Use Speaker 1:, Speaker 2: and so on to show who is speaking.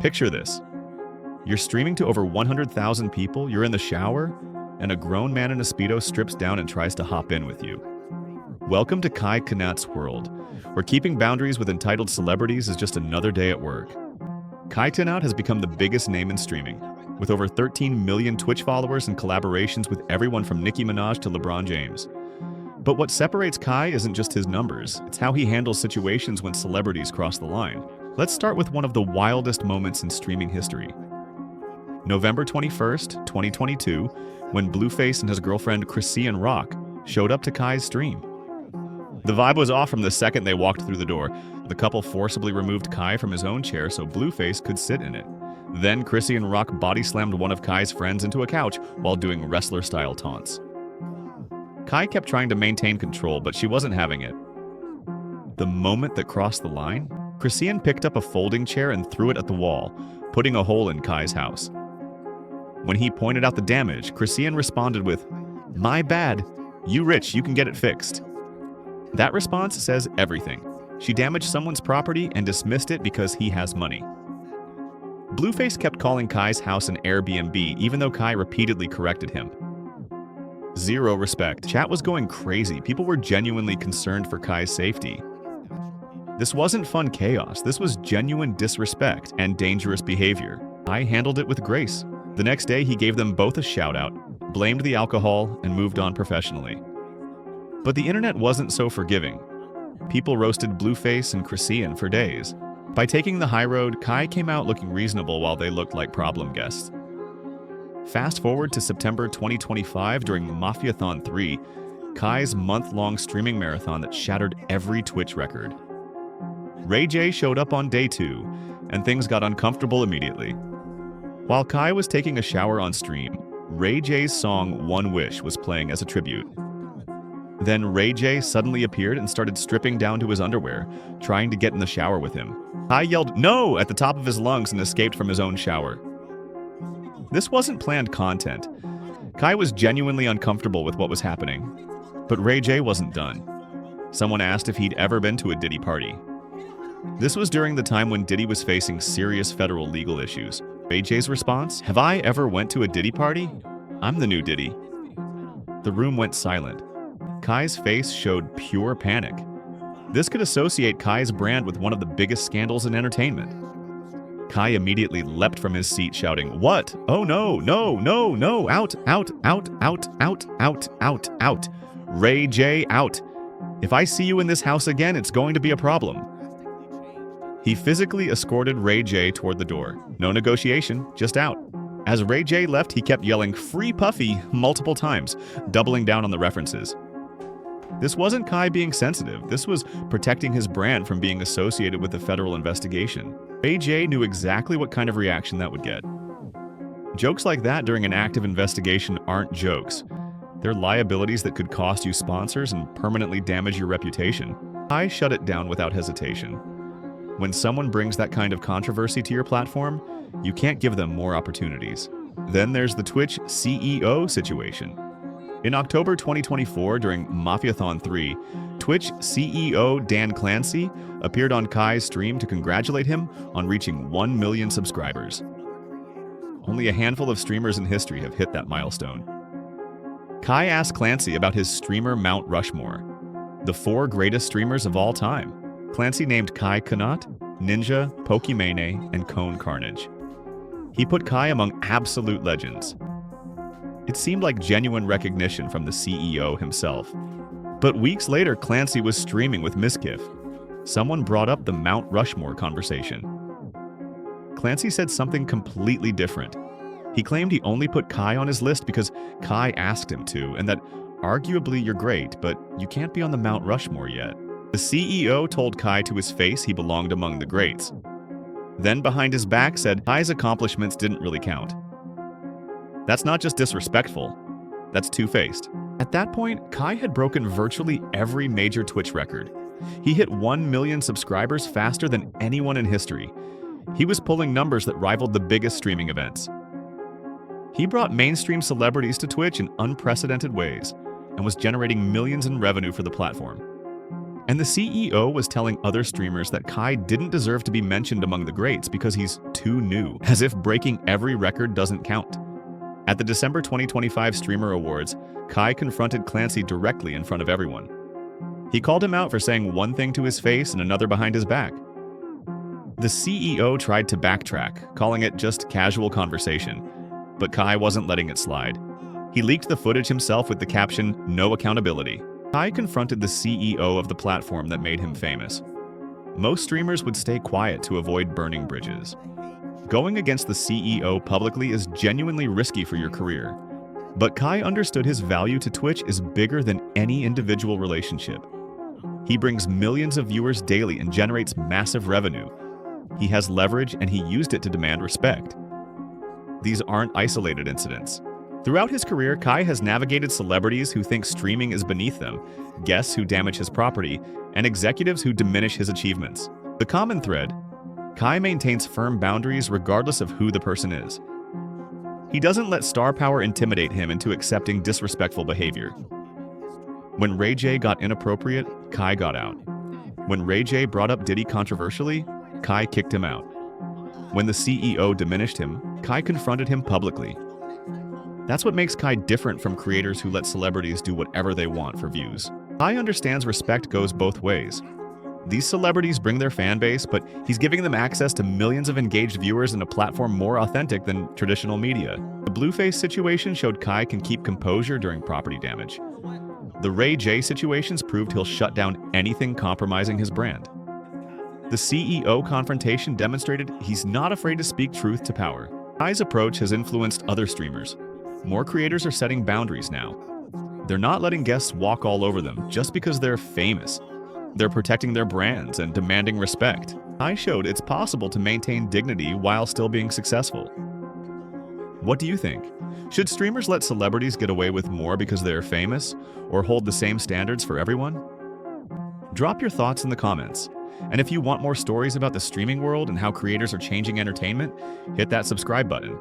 Speaker 1: Picture this. You're streaming to over 100,000 people, you're in the shower, and a grown man in a Speedo strips down and tries to hop in with you. Welcome to Kai Cenat's world, where keeping boundaries with entitled celebrities is just another day at work. Kai Cenat has become the biggest name in streaming, with over 13 million Twitch followers and collaborations with everyone from Nicki Minaj to LeBron James. But what separates Kai isn't just his numbers, it's how he handles situations when celebrities cross the line. Let's start with one of the wildest moments in streaming history. November 21st, 2022, when Blueface and his girlfriend Chrisean Rock showed up to Kai's stream. The vibe was off from the second they walked through the door. The couple forcibly removed Kai from his own chair so Blueface could sit in it. Then Chrisean Rock body-slammed one of Kai's friends into a couch while doing wrestler-style taunts. Kai kept trying to maintain control, but she wasn't having it. The moment that crossed the line, Chrisean picked up a folding chair and threw it at the wall, putting a hole in Kai's house. When he pointed out the damage, Chrisean responded with, "My bad. You rich, you can get it fixed." That response says everything. She damaged someone's property and dismissed it because he has money. Blueface kept calling Kai's house an Airbnb, even though Kai repeatedly corrected him. Zero respect. Chat was going crazy. People were genuinely concerned for Kai's safety. This wasn't fun chaos. This was genuine disrespect and dangerous behavior. Kai handled it with grace. The next day, he gave them both a shout-out, blamed the alcohol, and moved on professionally. But the internet wasn't so forgiving. People roasted Blueface and Chrisean for days. By taking the high road, Kai came out looking reasonable while they looked like problem guests. Fast forward to September 2025 during Mafiathon 3, Kai's month-long streaming marathon that shattered every Twitch record. Ray J showed up on day 2, and things got uncomfortable immediately. While Kai was taking a shower on stream, Ray J's song One Wish was playing as a tribute. Then Ray J suddenly appeared and started stripping down to his underwear, trying to get in the shower with him. Kai yelled "No" at the top of his lungs and escaped from his own shower. This wasn't planned content. Kai was genuinely uncomfortable with what was happening. But Ray J wasn't done. Someone asked if he'd ever been to a Diddy party. This was during the time when Diddy was facing serious federal legal issues. Ray J's response, "Have I ever went to a Diddy party? I'm the new Diddy." The room went silent. Kai's face showed pure panic. This could associate Kai's brand with one of the biggest scandals in entertainment. Kai immediately leapt from his seat shouting, "What? Oh no, no, no, no, out, out, out, out, out, out, out, out. Ray J, out. If I see you in this house again, it's going to be a problem." He physically escorted Ray J toward the door. No negotiation, just out. As Ray J left, he kept yelling "Free Puffy" multiple times, doubling down on the references. This wasn't Kai being sensitive. This was protecting his brand from being associated with the federal investigation. Ray J knew exactly what kind of reaction that would get. Jokes like that during an active investigation aren't jokes. They're liabilities that could cost you sponsors and permanently damage your reputation. Kai shut it down without hesitation. When someone brings that kind of controversy to your platform, you can't give them more opportunities. Then there's the Twitch CEO situation. In October 2024, during Mafiathon 3, Twitch CEO Dan Clancy appeared on Kai's stream to congratulate him on reaching 1 million subscribers. Only a handful of streamers in history have hit that milestone. Kai asked Clancy about his streamer Mount Rushmore, the 4 greatest streamers of all time. Clancy named Kai Cenat, Ninja, Pokimane, and Cone Carnage. He put Kai among absolute legends. It seemed like genuine recognition from the CEO himself. But weeks later, Clancy was streaming with Miskiff. Someone brought up the Mount Rushmore conversation. Clancy said something completely different. He claimed he only put Kai on his list because Kai asked him to, and that arguably you're great, but you can't be on the Mount Rushmore yet. The CEO told Kai to his face he belonged among the greats. Then behind his back said Kai's accomplishments didn't really count. That's not just disrespectful, that's two-faced. At that point, Kai had broken virtually every major Twitch record. He hit 1 million subscribers faster than anyone in history. He was pulling numbers that rivaled the biggest streaming events. He brought mainstream celebrities to Twitch in unprecedented ways and was generating millions in revenue for the platform. And the CEO was telling other streamers that Kai didn't deserve to be mentioned among the greats because he's too new, as if breaking every record doesn't count. At the December 2025 Streamer Awards, Kai confronted Clancy directly in front of everyone. He called him out for saying one thing to his face and another behind his back. The CEO tried to backtrack, calling it just casual conversation, but Kai wasn't letting it slide. He leaked the footage himself with the caption, "No accountability." Kai confronted the CEO of the platform that made him famous. Most streamers would stay quiet to avoid burning bridges. Going against the CEO publicly is genuinely risky for your career. But Kai understood his value to Twitch is bigger than any individual relationship. He brings millions of viewers daily and generates massive revenue. He has leverage and he used it to demand respect. These aren't isolated incidents. Throughout his career, Kai has navigated celebrities who think streaming is beneath them, guests who damage his property, and executives who diminish his achievements. The common thread: Kai maintains firm boundaries regardless of who the person is. He doesn't let star power intimidate him into accepting disrespectful behavior. When Ray J got inappropriate, Kai got out. When Ray J brought up Diddy controversially, Kai kicked him out. When the CEO diminished him, Kai confronted him publicly. That's what makes Kai different from creators who let celebrities do whatever they want for views. Kai understands respect goes both ways. These celebrities bring their fan base, but he's giving them access to millions of engaged viewers in a platform more authentic than traditional media. The Blueface situation showed Kai can keep composure during property damage. The Ray J situations proved he'll shut down anything compromising his brand. The CEO confrontation demonstrated he's not afraid to speak truth to power. Kai's approach has influenced other streamers. More creators are setting boundaries now. They're not letting guests walk all over them just because they're famous. They're protecting their brands and demanding respect. Kai showed it's possible to maintain dignity while still being successful. What do you think? Should streamers let celebrities get away with more because they're famous, or hold the same standards for everyone? Drop your thoughts in the comments. And if you want more stories about the streaming world and how creators are changing entertainment, hit that subscribe button.